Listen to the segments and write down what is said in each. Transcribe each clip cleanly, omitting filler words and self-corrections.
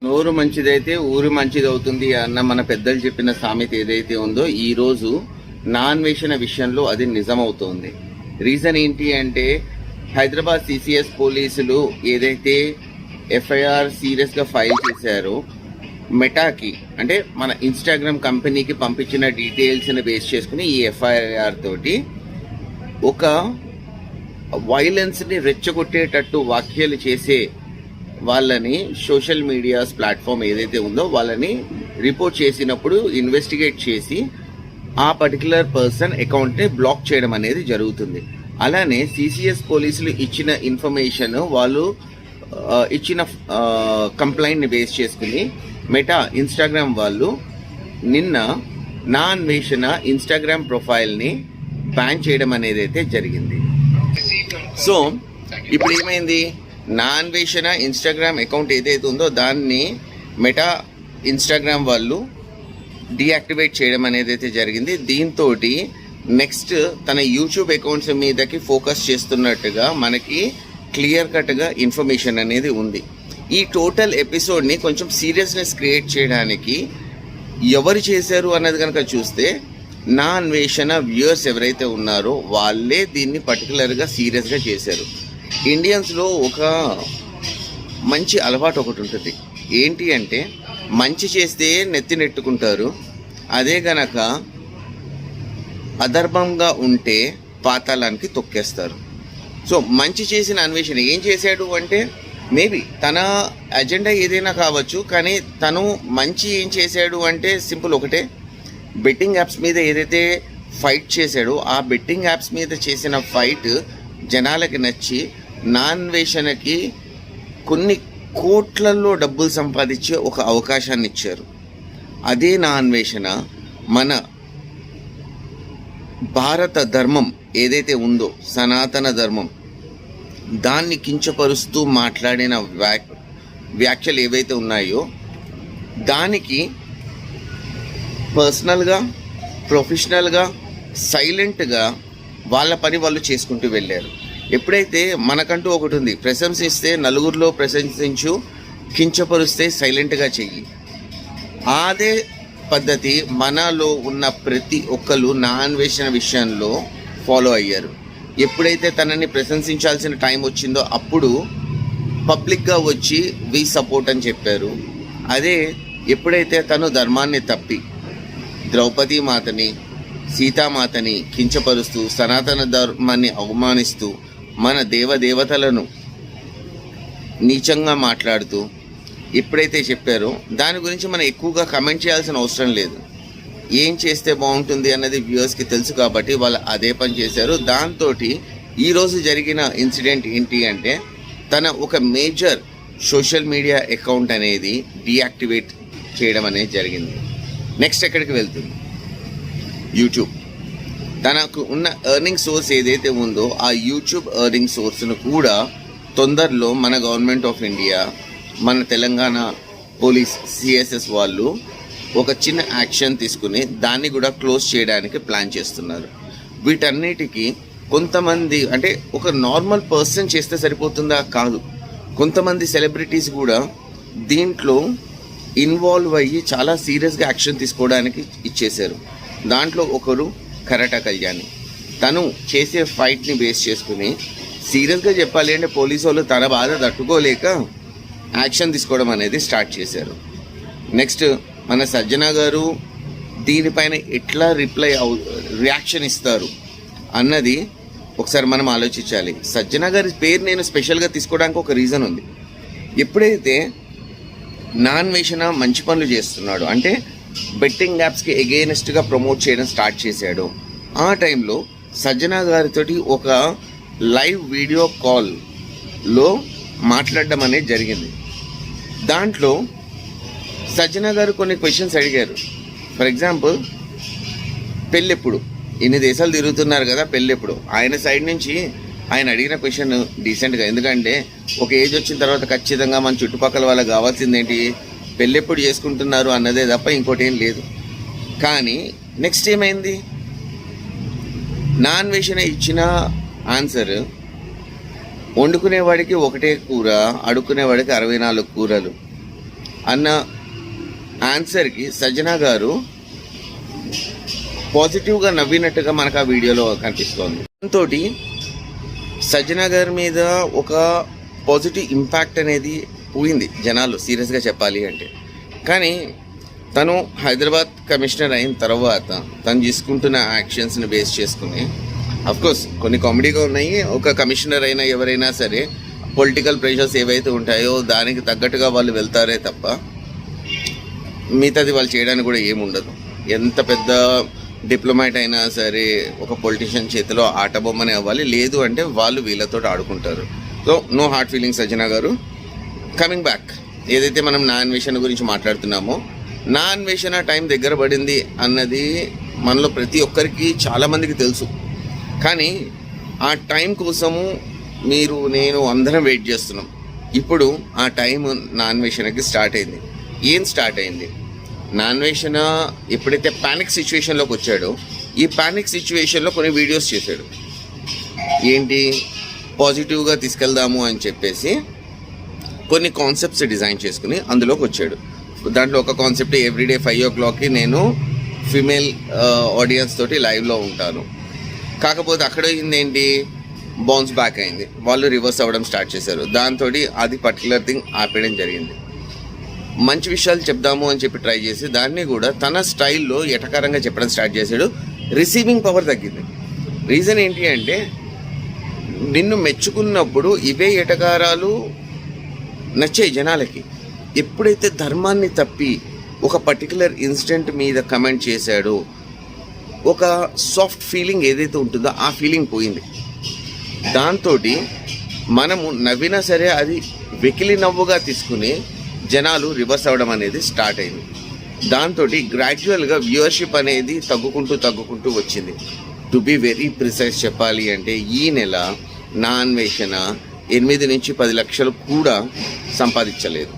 నోరు మంచిదైతే ఊరు మంచిది అవుతుంది అన్న మన పెద్దలు చెప్పిన సామెత ఏదైతే ఉందో ఈ రోజు నాన్వేషణ విషయంలో అది నిజమవుతోంది. రీజన్ ఏంటి అంటే హైదరాబాద్ సిసిఎస్ పోలీసులు ఏదైతే ఎఫ్ఐఆర్ సీరియస్గా ఫైల్ చేశారో మెటాకి అంటే మన ఇన్స్టాగ్రామ్ కంపెనీకి పంపించిన డీటెయిల్స్ని బేస్ చేసుకుని ఈ ఎఫ్ఐఆర్ తోటి ఒక వైలెన్స్ని రెచ్చగొట్టేటట్టు వ్యాఖ్యలు చేసే వాళ్ళని సోషల్ మీడియాస్ ప్లాట్ఫామ్ ఏదైతే ఉందో వాళ్ళని రిపోర్ట్ చేసినప్పుడు ఇన్వెస్టిగేట్ చేసి ఆ పర్టికులర్ పర్సన్ అకౌంట్ని బ్లాక్ చేయడం అనేది జరుగుతుంది. అలానే సిసిఎస్ పోలీసులు ఇచ్చిన ఇన్ఫర్మేషన్ వాళ్ళు ఇచ్చిన కంప్లైంట్ని బేస్ చేసుకుని మెటా ఇన్స్టాగ్రామ్ వాళ్ళు నిన్న నా అన్వేషణ ఇన్స్టాగ్రామ్ ప్రొఫైల్ని బ్యాన్ చేయడం అనేది అయితే జరిగింది. సో ఇప్పుడు ఏమైంది, నా అన్వేషణ ఇన్స్టాగ్రామ్ అకౌంట్ ఏదైతే ఉందో దాన్ని మెటా ఇన్స్టాగ్రామ్ వాళ్ళు డీయాక్టివేట్ చేయడం అనేది అయితే జరిగింది. దీంతో నెక్స్ట్ తన యూట్యూబ్ అకౌంట్స్ మీదకి ఫోకస్ చేస్తున్నట్టుగా మనకి క్లియర్ కట్గా ఇన్ఫర్మేషన్ అనేది ఉంది. ఈ టోటల్ ఎపిసోడ్ని కొంచెం సీరియస్నెస్ క్రియేట్ చేయడానికి ఎవరు చేశారు అన్నది కనుక చూస్తే నా అన్వేషణ వ్యూయర్స్ ఎవరైతే ఉన్నారో వాళ్ళే దీన్ని పర్టికులర్గా సీరియస్గా చేశారు. ఇండియన్స్లో ఒక మంచి అలవాటు ఒకటి ఉంటుంది. ఏంటి అంటే మంచి చేస్తే నెత్తి నెట్టుకుంటారు, అదే గనక అధర్మంగా ఉంటే పాతాళానికి తొక్కేస్తారు. సో మంచి చేసిన అన్వేషణ ఏం చేశాడు అంటే మేబీ తన అజెండా ఏదైనా కావచ్చు, కానీ తను మంచి ఏం చేశాడు అంటే సింపుల్ ఒకటే, బెట్టింగ్ యాప్స్ మీద ఏదైతే ఫైట్ చేశాడో ఆ బెట్టింగ్ యాప్స్ మీద చేసిన ఫైట్ జనాలకి నచ్చి నాన్వేషణకి కొన్ని కోట్లలో డబ్బులు సంపాదించే ఒక అవకాశాన్ని ఇచ్చారు. అదే నా అన్వేషణ మన భారత ధర్మం ఏదైతే ఉందో సనాతన ధర్మం దాన్ని కించపరుస్తూ మాట్లాడిన వ్యాఖ్యలు ఏవైతే ఉన్నాయో దానికి పర్సనల్గా ప్రొఫెషనల్గా సైలెంట్గా వాళ్ళ పని వాళ్ళు చేసుకుంటూ వెళ్ళారు. ఎప్పుడైతే మనకంటూ ఒకటి ఉంది, ప్రశంసిస్తే నలుగురిలో ప్రశంసించు, కించపరుస్తే సైలెంట్గా చెయ్యి, అదే పద్ధతి మనలో ఉన్న ప్రతి ఒక్కరు నా అన్వేషణ విషయంలో ఫాలో అయ్యారు. ఎప్పుడైతే తనని ప్రశంసించాల్సిన టైం వచ్చిందో అప్పుడు పబ్లిక్గా వచ్చి వి సపోర్ట్ అని చెప్పారు. అదే ఎప్పుడైతే తను ధర్మాన్ని తప్పి ద్రౌపదీ మాతని సీతామాతని కించపరుస్తూ సనాతన ధర్మాన్ని అవమానిస్తూ మన దేవతలను నీచంగా మాట్లాడుతూ ఎప్పుడైతే చెప్పారో దాని గురించి మనం ఎక్కువగా కమెంట్ చేయాల్సిన అవసరం లేదు. ఏం చేస్తే బాగుంటుంది అన్నది వ్యూవర్స్కి తెలుసు కాబట్టి వాళ్ళు అదే పని చేశారు. దాంతో ఈరోజు జరిగిన ఇన్సిడెంట్ ఏంటి అంటే తన ఒక మేజర్ సోషల్ మీడియా అకౌంట్ అనేది డీయాక్టివేట్ చేయడం అనేది జరిగింది. నెక్స్ట్ ఎక్కడికి వెళ్తుంది, యూట్యూబ్. తనకు ఉన్న ఎర్నింగ్ సోర్స్ ఏదైతే ఉందో ఆ యూట్యూబ్ ఎర్నింగ్ సోర్స్ను కూడా తొందరలో మన గవర్నమెంట్ ఆఫ్ ఇండియా మన తెలంగాణ పోలీస్ సిఎస్ఎస్ వాళ్ళు ఒక చిన్న యాక్షన్ తీసుకుని దాన్ని కూడా క్లోజ్ చేయడానికి ప్లాన్ చేస్తున్నారు. వీటన్నిటికీ కొంతమంది అంటే ఒక నార్మల్ పర్సన్ చేస్తే సరిపోతుందా, కాదు, కొంతమంది సెలబ్రిటీస్ కూడా దీంట్లో ఇన్వాల్వ్ అయ్యి చాలా సీరియస్గా యాక్షన్ తీసుకోవడానికి ఇచ్చేశారు. దాంట్లో ఒకరు కరాటా కళ్యాణి. తను చేసే ఫైట్ని బేస్ చేసుకుని సీరియస్గా చెప్పాలి అంటే పోలీసు వాళ్ళు తన బాధ తట్టుకోలేక యాక్షన్ తీసుకోవడం అనేది స్టార్ట్ చేశారు. నెక్స్ట్ మన సజ్జన గారు దీనిపైన ఎట్లా రియాక్షన్ ఇస్తారు అన్నది ఒకసారి మనం ఆలోచించాలి. సజ్జన గారి పేరు నేను స్పెషల్గా తీసుకోవడానికి ఒక రీజన్ ఉంది. ఎప్పుడైతే నాన్వేషణ మంచి పనులు చేస్తున్నాడు అంటే బెట్టింగ్ యాప్స్కి ఎగెయినెస్ట్గా ప్రమోట్ చేయడం స్టార్ట్ చేశాడు, ఆ టైంలో సజ్జన గారితోటి ఒక లైవ్ వీడియో కాల్లో మాట్లాడడం అనేది జరిగింది. దాంట్లో సజ్జన గారు కొన్ని క్వశ్చన్స్ అడిగారు. ఫర్ ఎగ్జాంపుల్, పెళ్ళెప్పుడు, ఇన్ని దేశాలు తిరుగుతున్నారు కదా, పెళ్ళెప్పుడు. ఆయన సైడ్ నుంచి ఆయన అడిగిన క్వశ్చన్ డీసెంట్గా, ఎందుకంటే ఒక ఏజ్ వచ్చిన తర్వాత ఖచ్చితంగా మన చుట్టుపక్కల వాళ్ళకి కావాల్సింది ఏంటి, పెళ్ళెప్పుడు చేసుకుంటున్నారు అన్నదే తప్ప ఇంకోటి ఏం లేదు. కానీ నెక్స్ట్ ఏమైంది, నాన్వేషణ ఇచ్చిన ఆన్సర్ వండుకునేవాడికి ఒకటే కూర, అడుక్కునేవాడికి 64 కూరలు. అన్న ఆన్సర్కి సజ్జన గారు పాజిటివ్గా నవ్వినట్టుగా మనకు ఆ వీడియోలో కనిపిస్తోంది. దాంతో సజ్జన గారి మీద ఒక పాజిటివ్ ఇంపాక్ట్ అనేది పోయింది జనాలు, సీరియస్గా చెప్పాలి అంటే. కానీ తను హైదరాబాద్ కమిషనర్ అయిన తర్వాత తను తీసుకుంటున్న యాక్షన్స్ని బేస్ చేసుకుని, అఫ్కోర్స్ కొన్ని కామెడీగా ఉన్నాయి. ఒక కమిషనర్ అయినా ఎవరైనా సరే పొలిటికల్ ప్రెషర్స్ ఏవైతే ఉంటాయో దానికి తగ్గట్టుగా వాళ్ళు వెళ్తారే తప్ప మిగతాది వాళ్ళు చేయడానికి కూడా ఏముండదు. ఎంత పెద్ద డిప్లొమాట్ అయినా సరే ఒక పొలిటీషియన్ చేతిలో ఆట బొమ్మనే అవ్వాలి, లేదు అంటే వాళ్ళు వీళ్ళతో ఆడుకుంటారు. సో నో హార్ట్ ఫీలింగ్స్ సజ్జన గారు. కమింగ్ బ్యాక్, ఏదైతే మనం నా అన్వేషణ గురించి మాట్లాడుతున్నామో, నా అన్వేషణ టైం దగ్గర పడింది అన్నది మనలో ప్రతి ఒక్కరికి చాలామందికి తెలుసు. కానీ ఆ టైం కోసము మీరు నేను అందరం వెయిట్ చేస్తున్నాం. ఇప్పుడు ఆ టైం నా అన్వేషణకి స్టార్ట్ అయింది. ఏం స్టార్ట్ అయింది? నా అన్వేషణ ఎప్పుడైతే ప్యానిక్ సిచ్యువేషన్లోకి వచ్చాడో, ఈ ప్యానిక్ సిచ్యువేషన్లో కొన్ని వీడియోస్ చేశాడు. ఏంటి, పాజిటివ్గా తీసుకెళ్దాము అని చెప్పేసి కొన్ని కాన్సెప్ట్స్ డిజైన్ చేసుకుని అందులోకి వచ్చాడు. దాంట్లో ఒక కాన్సెప్ట్, ఎవ్రీడే 5 o'clockకి నేను ఫీమేల్ ఆడియన్స్ తోటి లైవ్లో ఉంటాను. కాకపోతే అక్కడ ఏంటి, బౌన్స్ బ్యాక్ అయింది, వాళ్ళు రివర్స్ అవ్వడం స్టార్ట్ చేశారు. దాంతో అది పర్టికులర్ థింగ్ ఆపేయడం జరిగింది. మంచి విషయాలు చెప్దాము అని చెప్పి ట్రై చేసి దాన్ని కూడా తన స్టైల్లో ఎటకారంగా చెప్పడం స్టార్ట్ చేశాడు. రిసీవింగ్ పవర్ తగ్గింది. రీజన్ ఏంటి అంటే, నిన్ను మెచ్చుకున్నప్పుడు ఇవే ఎటకారాలు నచ్చాయి జనాలకి. ఎప్పుడైతే ధర్మాన్ని తప్పి ఒక పర్టికులర్ ఇన్సిడెంట్ మీద కమెంట్ చేశాడో, ఒక సాఫ్ట్ ఫీలింగ్ ఏదైతే ఉంటుందో ఆ ఫీలింగ్ పోయింది. దాంతో మనము నవ్వినా సరే అది వెకిలి నవ్వుగా తీసుకుని జనాలు రివర్స్ అవ్వడం అనేది స్టార్ట్ అయింది. దాంతో గ్రాడ్యువల్గా వ్యూవర్షిప్ అనేది తగ్గుకుంటూ వచ్చింది. టు బి వెరీ ప్రిసైజ్ చెప్పాలి అంటే, ఈ నెల నా అన్వేషణ 8 నుంచి 10 లక్షలు కూడా సంపాదించలేదు.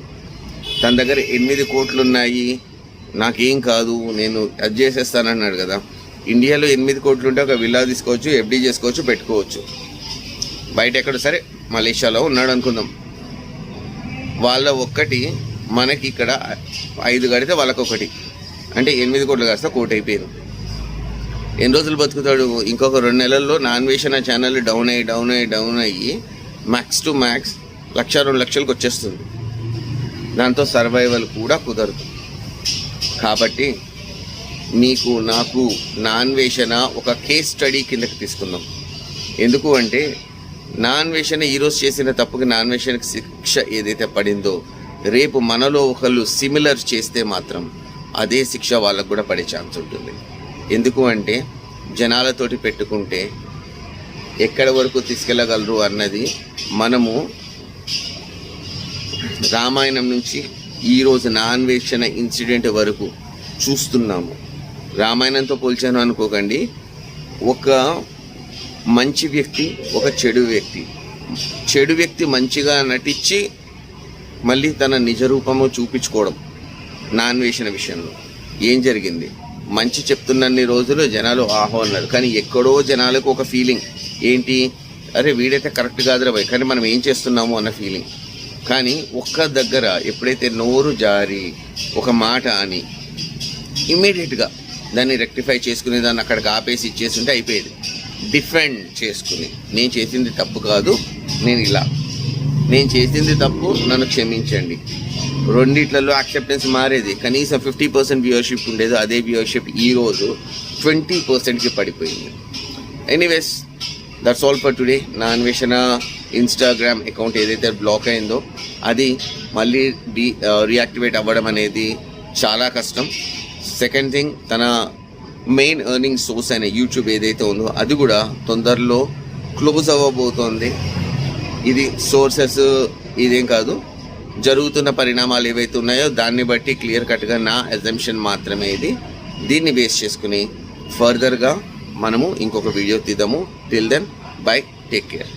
తన దగ్గర 8 కోట్లు ఉన్నాయి, నాకేం కాదు, నేను అది చేసేస్తానన్నాడు కదా. ఇండియాలో 8 కోట్లు ఉంటే ఒక విల్లా తీసుకోవచ్చు, ఎఫ్డీ చేసుకోవచ్చు, పెట్టుకోవచ్చు. బయట ఎక్కడ సరే మలేషియాలో ఉన్నాడు అనుకుందాం, వాళ్ళ ఒక్కటి మనకి ఇక్కడ 5 కడితే వాళ్ళకొకటి, అంటే 8 కోట్లు కాస్త 1 కోటి అయిపోయింది. ఎన్ని రోజులు బతుకుతాడు? ఇంకొక 2 నెలల్లో నా అన్వేషణ ఛానల్ డౌన్ అయ్యి మ్యాక్స్ టు మ్యాక్స్ 1-2 లక్షలకు వచ్చేస్తుంది. దాంతో సర్వైవల్ కూడా కుదరదు. కాబట్టి మీకు నాకు నా అన్వేషణ ఒక కేస్ స్టడీ కిందకి తీసుకుందాం. ఎందుకు అంటే, నా అన్వేషణ ఈరోజు చేసిన తప్పుకి నా అన్వేషణకి శిక్ష ఏదైతే పడిందో, రేపు మనలో ఒకళ్ళు సిమిలర్ చేస్తే మాత్రం అదే శిక్ష వాళ్ళకు కూడా పడే ఛాన్స్ ఉంటుంది. ఎందుకు అంటే, జనాలతోటి పెట్టుకుంటే ఎక్కడి వరకు తీసుకెళ్ళగలరు అన్నది మనము రామాయణం నుంచి ఈరోజు నా అన్వేషణ ఇన్సిడెంట్ వరకు చూస్తున్నాము. రామాయణంతో పోల్చాను అనుకోకండి. ఒక మంచి వ్యక్తి, ఒక చెడు వ్యక్తి మంచిగా నటించి మళ్ళీ తన నిజ రూపము చూపించుకోవడం. నా అన్వేషణ విషయంలో ఏం జరిగింది? మంచి చెప్తున్నన్ని రోజులు జనాలు ఆహో అన్నారు, కానీ ఎక్కడో జనాలకు ఒక ఫీలింగ్ ఏంటి, అరే వీడైతే కరెక్ట్ కాదురా భయ్, కానీ మనం ఏం చేస్తున్నాము అన్న ఫీలింగ్. కానీ ఒక్క దగ్గర ఎప్పుడైతే నోరు జారి ఒక మాట అని ఇమ్మీడియట్గా దాన్ని రెక్టిఫై చేసుకుని దాన్ని అక్కడికి ఆపేసి ఇచ్చేస్తుంటే అయిపోయేది. డిఫెండ్ చేసుకుని, నేను చేసింది తప్పు కాదు, నేను చేసింది తప్పు, నన్ను క్షమించండి, రెండిట్లలో యాక్సెప్టెన్స్ మారేది. కనీసం 50% వ్యూవర్షిప్ ఉండేది, అదే వ్యూవర్షిప్ ఈరోజు 20%కి పడిపోయింది. Anyways, that's all for today. నా అన్వేషణ ఇన్స్టాగ్రామ్ అకౌంట్ ఏదైతే బ్లాక్ అయిందో అది మళ్ళీ రీయాక్టివేట్ అవ్వడం అనేది చాలా కష్టం. సెకండ్ థింగ్, తన మెయిన్ ఎర్నింగ్ సోర్స్ అయిన యూట్యూబ్ ఏదైతే ఉందో అది కూడా తొందరలో క్లోజ్ అవ్వబోతోంది. ఇది సోర్సెస్ ఇదేం కాదు, జరుగుతున్న పరిణామాలు ఏవైతే ఉన్నాయో దాన్ని బట్టి క్లియర్ కట్గా నా అజంప్షన్ మాత్రమే ఇది. దీన్ని బేస్ చేసుకుని ఫర్దర్గా మనము ఇంకొక వీడియో తీద్దాము. Till then, bye, take care.